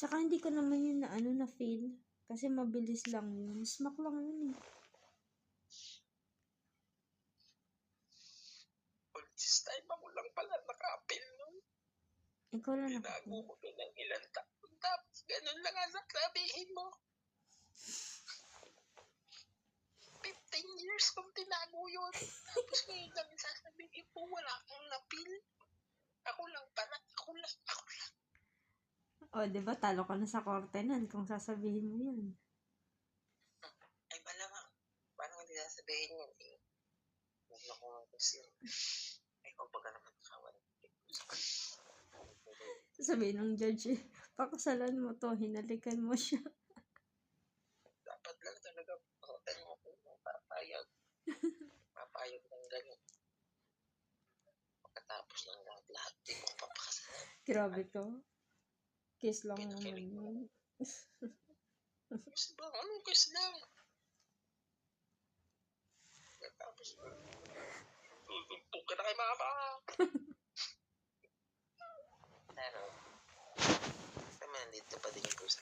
Tsaka hindi ko naman yun na feel. Kasi mabilis lang yun. Smack lang yun eh. This time ako lang pala naka-appeal nun. Ikaw lang Tinago nakapil. ko na ng ilang taon. Tapos ganun lang ang sasabihin mo. 15 years kong tinago yun. Tapos ngayon lang sasabihin mo wala kang napil. Ako lang pala. Ako lang. O, diba talo ka na sa korte nun kung sasabihin mo yun. Ay malamang. Paano hindi sasabihin yun eh? Huwag na kung kasi ay kung baga naman nakawan. Sasabihin ng judge eh, pakasalan mo to, hinalikan mo siya. Dapat lang talaga pakatan mo kung papayag. Papayag ng ganun. Pagkatapos ng lahat di mo papakasalan. Grabe to. Kiss lang naman yun. Kiss ba? Anong kiss lang? Pagkatapos tutumpok ka na kay mama. Pero, naman nandito pa din yung pusa.